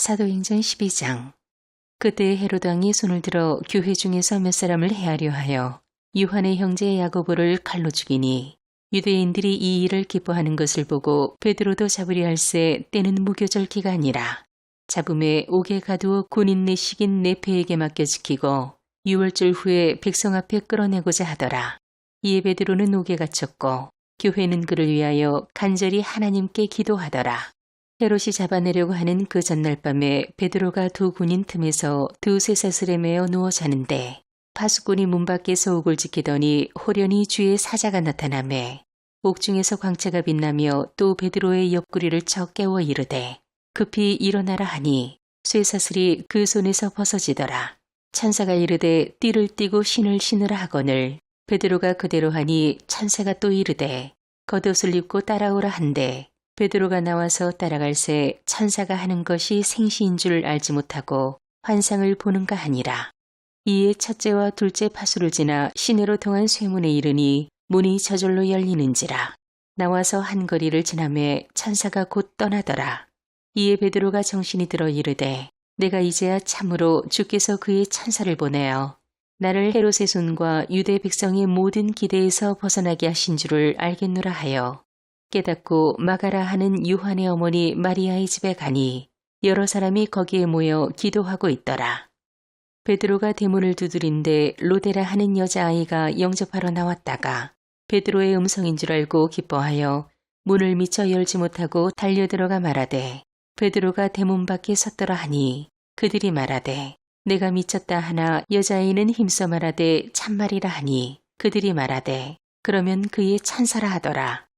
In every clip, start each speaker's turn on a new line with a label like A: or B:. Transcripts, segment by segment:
A: 사도행전 12장. 그때 헤롯 왕이 손을 들어 교회 중에서 몇 사람을 해하려 하여 요한의 형제 야고보를 칼로 죽이니 유대인들이 이 일을 기뻐하는 것을 보고 베드로도 잡으려 할세 때는 무교절 기간이라. 잡음에 옥에 가두어 군인 내식인 네페에게 맡겨 지키고 6월절 후에 백성 앞에 끌어내고자 하더라. 이에 베드로는 옥에 갇혔고 교회는 그를 위하여 간절히 하나님께 기도하더라. 헤롯이 잡아내려고 하는 그 전날 밤에 베드로가 두 군인 틈에서 두 쇠사슬에 매어 누워 자는데 파수꾼이 문 밖에서 옥을 지키더니 호련히 주의 사자가 나타나매 옥중에서 광채가 빛나며 또 베드로의 옆구리를 쳐 깨워 이르되 급히 일어나라 하니 쇠사슬이 그 손에서 벗어지더라. 천사가 이르되 띠를 띠고 신을 신으라 하거늘 베드로가 그대로 하니 천사가 또 이르되 겉옷을 입고 따라오라 한데 베드로가 나와서 따라갈새 천사가 하는 것이 생시인 줄 알지 못하고 환상을 보는가 하니라. 이에 첫째와 둘째 파수를 지나 시내로 통한 쇠문에 이르니 문이 저절로 열리는지라. 나와서 한 거리를 지나매 천사가 곧 떠나더라. 이에 베드로가 정신이 들어 이르되 내가 이제야 참으로 주께서 그의 천사를 보내어 나를 헤롯의 손과 유대 백성의 모든 기대에서 벗어나게 하신 줄을 알겠노라 하여 깨닫고 마가라 하는 요한의 어머니 마리아의 집에 가니 여러 사람이 거기에 모여 기도하고 있더라. 베드로가 대문을 두드린데 로데라 하는 여자아이가 영접하러 나왔다가 베드로의 음성인 줄 알고 기뻐하여 문을 미처 열지 못하고 달려들어가 말하되 베드로가 대문 밖에 섰더라 하니 그들이 말하되 내가 미쳤다 하나 여자아이는 힘써 말하되 참말이라 하니 그들이 말하되 그러면 그의 찬사라 하더라.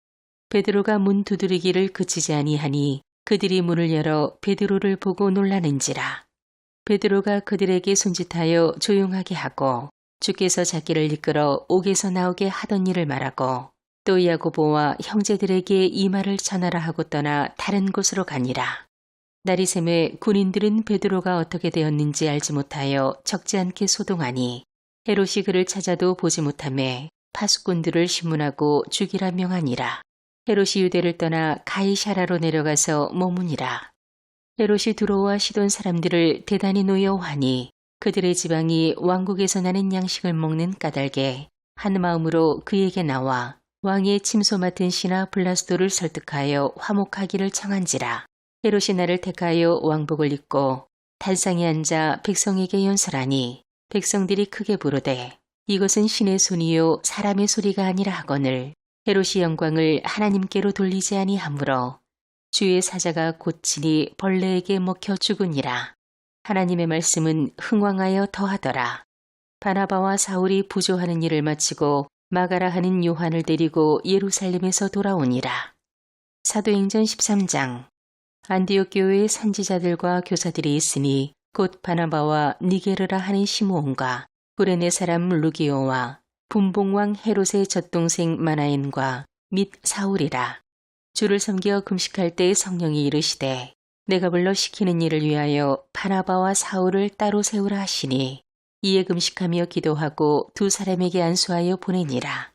A: 베드로가 문 두드리기를 그치지 아니하니 그들이 문을 열어 베드로를 보고 놀라는지라. 베드로가 그들에게 손짓하여 조용하게 하고 주께서 자기를 이끌어 옥에서 나오게 하던 일을 말하고 또 야고보와 형제들에게 이 말을 전하라 하고 떠나 다른 곳으로 가니라. 날이 새매 군인들은 베드로가 어떻게 되었는지 알지 못하여 적지 않게 소동하니 헤롯이 그를 찾아도 보지 못하매 파수꾼들을 신문하고 죽이라 명하니라. 헤롯이 유대를 떠나 가이사라로 내려가서 머무니라. 헤롯이 두로와 시돈 사람들을 대단히 노여워하니 그들의 지방이 왕국에서 나는 양식을 먹는 까닭에 한 마음으로 그에게 나와 왕의 침소 맡은 시나 블라스도를 설득하여 화목하기를 청한지라. 헤롯이 나를 택하여 왕복을 입고 단상에 앉아 백성에게 연설하니 백성들이 크게 부르되 이것은 신의 손이요 사람의 소리가 아니라 하거늘 헤롯이 영광을 하나님께로 돌리지 아니하므로 주의 사자가 곧치니 벌레에게 먹혀 죽으니라. 하나님의 말씀은 흥왕하여 더하더라. 바나바와 사울이 부조하는 일을 마치고 마가라 하는 요한을 데리고 예루살렘에서 돌아오니라. 사도행전 13장. 안디옥 교회의 선지자들과 교사들이 있으니 곧 바나바와 니게르라 하는 시므온과 구레네 사람 루기오와 분봉왕 헤롯의 젖동생 마나엔과 및 사울이라. 주를 섬겨 금식할 때 성령이 이르시되 내가 불러 시키는 일을 위하여 바나바와 사울을 따로 세우라 하시니 이에 금식하며 기도하고 두 사람에게 안수하여 보내니라.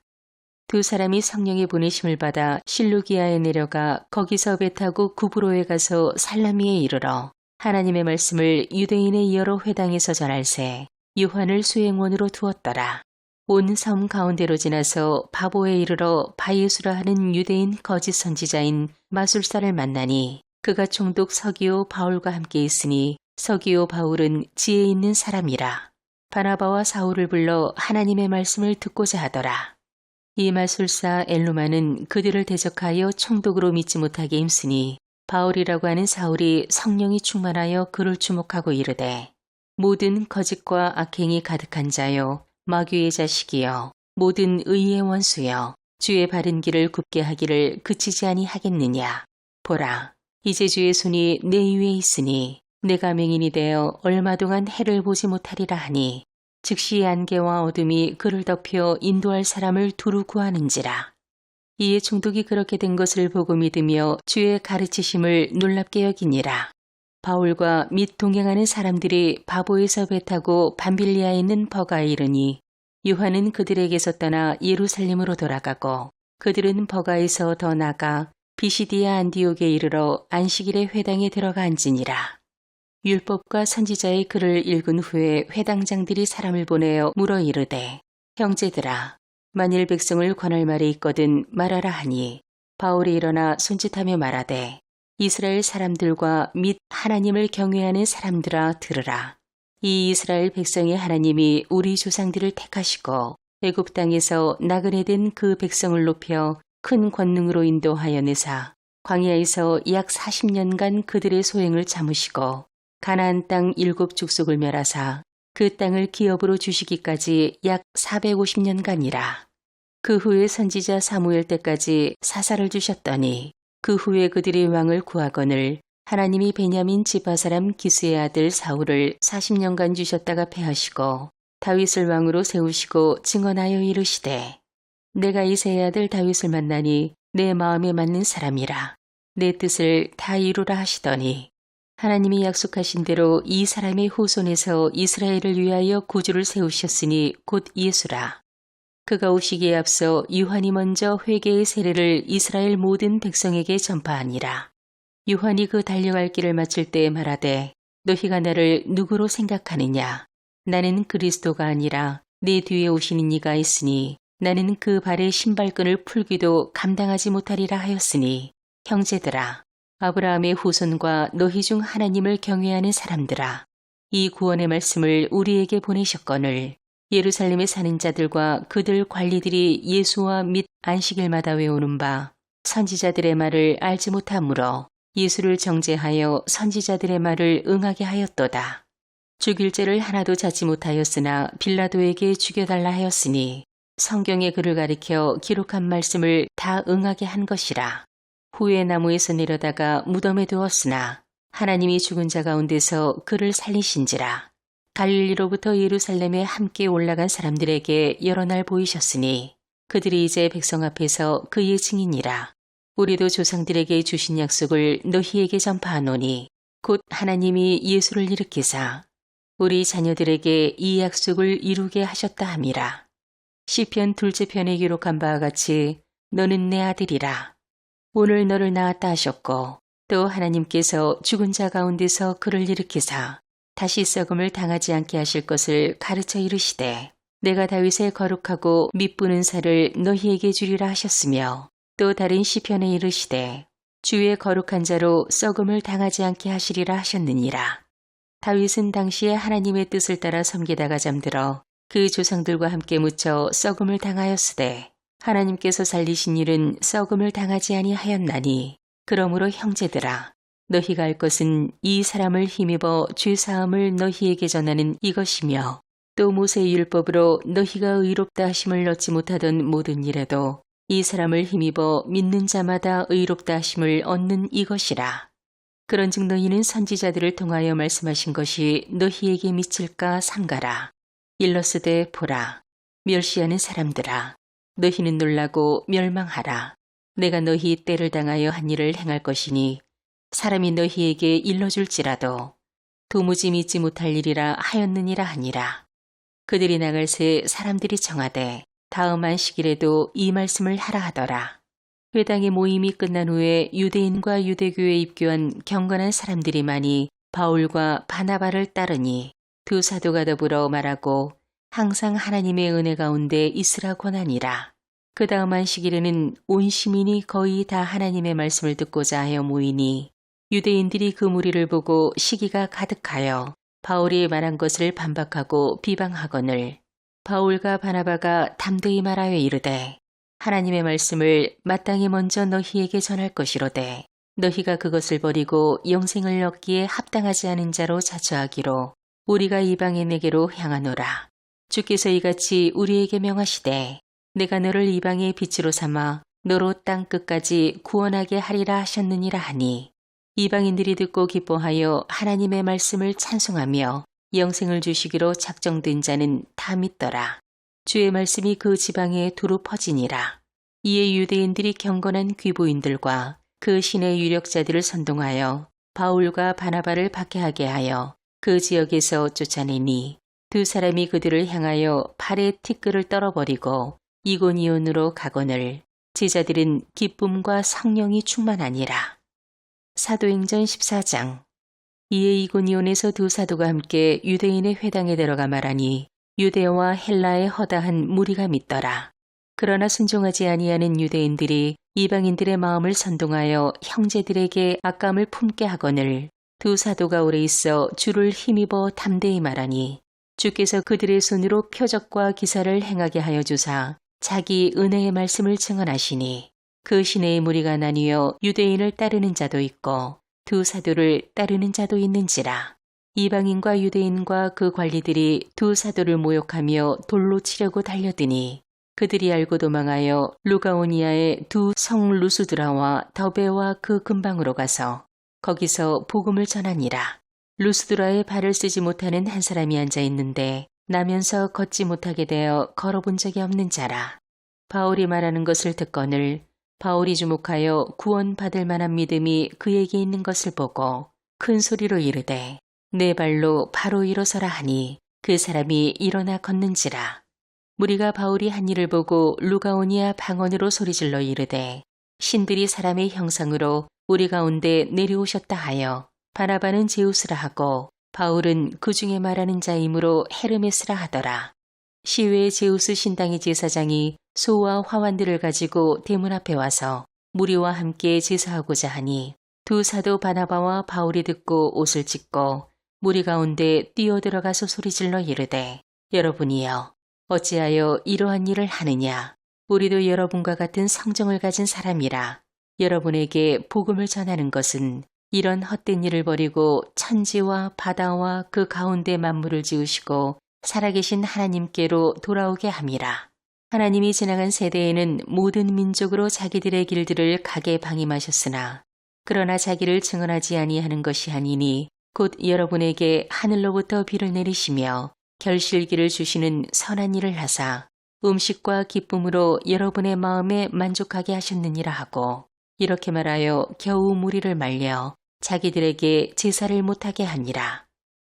A: 두 사람이 성령의 보내심을 받아 실루기아에 내려가 거기서 배 타고 구브로에 가서 살라미에 이르러 하나님의 말씀을 유대인의 여러 회당에서 전할세 요한을 수행원으로 두었더라. 온 섬 가운데로 지나서 바보에 이르러 바예수라 하는 유대인 거짓 선지자인 마술사를 만나니 그가 총독 서기오 바울과 함께 있으니 서기오 바울은 지혜 있는 사람이라. 바나바와 사울을 불러 하나님의 말씀을 듣고자 하더라. 이 마술사 엘루마는 그들을 대적하여 총독으로 믿지 못하게 힘쓰니 바울이라고 하는 사울이 성령이 충만하여 그를 주목하고 이르되 모든 거짓과 악행이 가득한 자요 마귀의 자식이여 모든 의의 원수여 주의 바른 길을 굽게 하기를 그치지 아니하겠느냐. 보라 이제 주의 손이 내 위에 있으니 내가 맹인이 되어 얼마 동안 해를 보지 못하리라 하니 즉시 안개와 어둠이 그를 덮여 인도할 사람을 두루 구하는지라. 이에 총독이 그렇게 된 것을 보고 믿으며 주의 가르치심을 놀랍게 여기니라. 바울과 및 동행하는 사람들이 바보에서 배 타고 밤빌리아에 있는 버가에 이르니 요한은 그들에게서 떠나 예루살렘으로 돌아가고 그들은 버가에서 더 나가 비시디아 안디옥에 이르러 안식일의 회당에 들어가 앉으니라. 율법과 선지자의 글을 읽은 후에 회당장들이 사람을 보내어 물어 이르되 형제들아 만일 백성을 권할 말이 있거든 말하라 하니 바울이 일어나 손짓하며 말하되 이스라엘 사람들과 및 하나님을 경외하는 사람들아 들으라. 이 이스라엘 백성의 하나님이 우리 조상들을 택하시고 애굽 땅에서 나그네 된 그 백성을 높여 큰 권능으로 인도하여 내사 광야에서 약 40년간 그들의 소행을 참으시고 가나안 땅 7족속을 멸하사 그 땅을 기업으로 주시기까지 약 450년간이라. 그 후에 선지자 사무엘 때까지 사사를 주셨더니 그 후에 그들이 왕을 구하거늘 하나님이 베냐민 지파 사람 기스의 아들 사울을 40년간 주셨다가 패하시고 다윗을 왕으로 세우시고 증언하여 이르시되 내가 이새의 아들 다윗을 만나니 내 마음에 맞는 사람이라. 내 뜻을 다 이루라 하시더니 하나님이 약속하신 대로 이 사람의 후손에서 이스라엘을 위하여 구주를 세우셨으니 곧 예수라. 그가 오시기에 앞서 유한이 먼저 회개의 세례를 이스라엘 모든 백성에게 전파하니라. 유한이 그 달려갈 길을 마칠 때에 말하되 너희가 나를 누구로 생각하느냐. 나는 그리스도가 아니라 내 뒤에 오시는 이가 있으니 나는 그 발의 신발끈을 풀기도 감당하지 못하리라 하였으니 형제들아 아브라함의 후손과 너희 중 하나님을 경외하는 사람들아 이 구원의 말씀을 우리에게 보내셨거늘 예루살렘에 사는 자들과 그들 관리들이 예수와 및 안식일마다 외우는 바 선지자들의 말을 알지 못하므로 예수를 정죄하여 선지자들의 말을 응하게 하였도다. 죽일 죄를 하나도 찾지 못하였으나 빌라도에게 죽여달라 하였으니 성경의 글을 가리켜 기록한 말씀을 다 응하게 한 것이라. 후에 나무에서 내려다가 무덤에 두었으나 하나님이 죽은 자 가운데서 그를 살리신지라. 갈릴리로부터 예루살렘에 함께 올라간 사람들에게 여러 날 보이셨으니 그들이 이제 백성 앞에서 그의 증인이라. 우리도 조상들에게 주신 약속을 너희에게 전파하노니 곧 하나님이 예수를 일으키사 우리 자녀들에게 이 약속을 이루게 하셨다 함이라. 시편 2째 편에 기록한 바와 같이 너는 내 아들이라. 오늘 너를 낳았다 하셨고 또 하나님께서 죽은 자 가운데서 그를 일으키사 다시 썩음을 당하지 않게 하실 것을 가르쳐 이르시되 내가 다윗의 거룩하고 밑부는 살을 너희에게 주리라 하셨으며 또 다른 시편에 이르시되 주의 거룩한 자로 썩음을 당하지 않게 하시리라 하셨느니라. 다윗은 당시에 하나님의 뜻을 따라 섬기다가 잠들어 그 조상들과 함께 묻혀 썩음을 당하였으되 하나님께서 살리신 일은 썩음을 당하지 아니하였나니 그러므로 형제들아 너희가 알 것은 이 사람을 힘입어 죄사함을 너희에게 전하는 이것이며 또 모세의 율법으로 너희가 의롭다 하심을 얻지 못하던 모든 일에도 이 사람을 힘입어 믿는 자마다 의롭다 하심을 얻는 이것이라. 그런즉 너희는 선지자들을 통하여 말씀하신 것이 너희에게 미칠까 삼가라. 일러스되 보라 멸시하는 사람들아 너희는 놀라고 멸망하라. 내가 너희 때를 당하여 한 일을 행할 것이니 사람이 너희에게 일러줄지라도 도무지 믿지 못할 일이라 하였느니라 하니라. 그들이 나갈 새 사람들이 청하되 다음 안식일에도 이 말씀을 하라 하더라. 회당의 모임이 끝난 후에 유대인과 유대교에 입교한 경건한 사람들이 많이 바울과 바나바를 따르니 두 사도가 더불어 말하고 항상 하나님의 은혜 가운데 있으라 권하니라. 그 다음 안식일에는 온 시민이 거의 다 하나님의 말씀을 듣고자 하여 모이니 유대인들이 그 무리를 보고 시기가 가득하여 바울이 말한 것을 반박하고 비방하거늘 바울과 바나바가 담대히 말하여 이르되 하나님의 말씀을 마땅히 먼저 너희에게 전할 것이로되 너희가 그것을 버리고 영생을 얻기에 합당하지 않은 자로 자처하기로 우리가 이방인에게로 향하노라. 주께서 이같이 우리에게 명하시되 내가 너를 이방의 빛으로 삼아 너로 땅 끝까지 구원하게 하리라 하셨느니라 하니 이방인들이 듣고 기뻐하여 하나님의 말씀을 찬송하며 영생을 주시기로 작정된 자는 다 믿더라. 주의 말씀이 그 지방에 두루 퍼지니라. 이에 유대인들이 경건한 귀부인들과 그 신의 유력자들을 선동하여 바울과 바나바를 박해하게 하여 그 지역에서 쫓아내니 두 사람이 그들을 향하여 발에 티끌을 떨어버리고 이고니온으로 가거늘 제자들은 기쁨과 성령이 충만하니라. 사도행전 14장. 이에 이고니온에서 두 사도가 함께 유대인의 회당에 들어가 말하니 유대와 헬라의 허다한 무리가 믿더라. 그러나 순종하지 아니하는 유대인들이 이방인들의 마음을 선동하여 형제들에게 악감을 품게 하거늘 두 사도가 오래 있어 주를 힘입어 담대히 말하니 주께서 그들의 손으로 표적과 기사를 행하게 하여 주사 자기 은혜의 말씀을 증언하시니 그 시내의 무리가 나뉘어 유대인을 따르는 자도 있고 두 사도를 따르는 자도 있는지라. 이방인과 유대인과 그 관리들이 두 사도를 모욕하며 돌로 치려고 달려드니 그들이 알고 도망하여 루가오니아의 두 성 루스드라와 더베와 그 근방으로 가서 거기서 복음을 전하니라. 루스드라에 발을 쓰지 못하는 한 사람이 앉아 있는데 나면서 걷지 못하게 되어 걸어본 적이 없는 자라. 바울이 말하는 것을 듣거늘 바울이 주목하여 구원받을 만한 믿음이 그에게 있는 것을 보고 큰 소리로 이르되 내 발로 바로 일어서라 하니 그 사람이 일어나 걷는지라. 무리가 바울이 한 일을 보고 루가오니아 방언으로 소리질러 이르되 신들이 사람의 형상으로 우리 가운데 내려오셨다 하여 바나바는 제우스라 하고 바울은 그 중에 말하는 자이므로 헤르메스라 하더라. 시외의 제우스 신당의 제사장이 소와 화환들을 가지고 대문 앞에 와서 무리와 함께 제사하고자 하니 두 사도 바나바와 바울이 듣고 옷을 찢고 무리 가운데 뛰어들어가서 소리질러 이르되 여러분이여 어찌하여 이러한 일을 하느냐. 우리도 여러분과 같은 성정을 가진 사람이라. 여러분에게 복음을 전하는 것은 이런 헛된 일을 버리고 천지와 바다와 그 가운데 만물을 지으시고 살아계신 하나님께로 돌아오게 함이라. 하나님이 지나간 세대에는 모든 민족으로 자기들의 길들을 가게 방임하셨으나 그러나 자기를 증언하지 아니하는 것이 아니니 곧 여러분에게 하늘로부터 비를 내리시며 결실기를 주시는 선한 일을 하사 음식과 기쁨으로 여러분의 마음에 만족하게 하셨느니라 하고 이렇게 말하여 겨우 무리를 말려 자기들에게 제사를 못하게 하니라.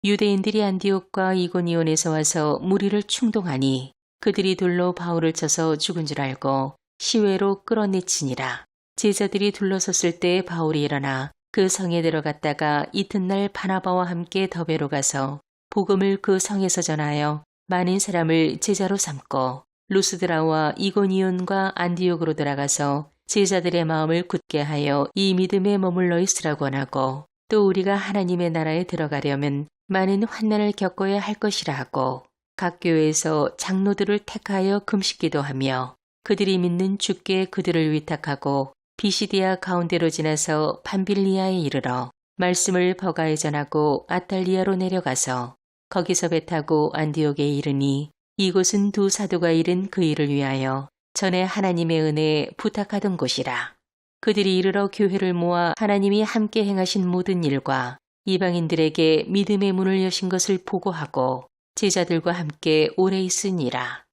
A: 유대인들이 안디옥과 이고니온에서 와서 무리를 충동하니 그들이 돌로 바울을 쳐서 죽은 줄 알고 시외로 끌어내치니라. 제자들이 둘러섰을 때 바울이 일어나 그 성에 들어갔다가 이튿날 바나바와 함께 더베로 가서 복음을 그 성에서 전하여 많은 사람을 제자로 삼고 루스드라와 이고니온과 안디옥으로 들어가서 제자들의 마음을 굳게 하여 이 믿음에 머물러 있으라고 원하고 또 우리가 하나님의 나라에 들어가려면 많은 환난을 겪어야 할 것이라 하고 각 교회에서 장로들을 택하여 금식기도 하며 그들이 믿는 주께 그들을 위탁하고 비시디아 가운데로 지나서 밤빌리아에 이르러 말씀을 버가에 전하고 아탈리아로 내려가서 거기서 배 타고 안디옥에 이르니 이곳은 두 사도가 이른 그 일을 위하여 전에 하나님의 은혜에 부탁하던 곳이라. 그들이 이르러 교회를 모아 하나님이 함께 행하신 모든 일과 이방인들에게 믿음의 문을 여신 것을 보고하고 제자들과 함께 오래 있으니라.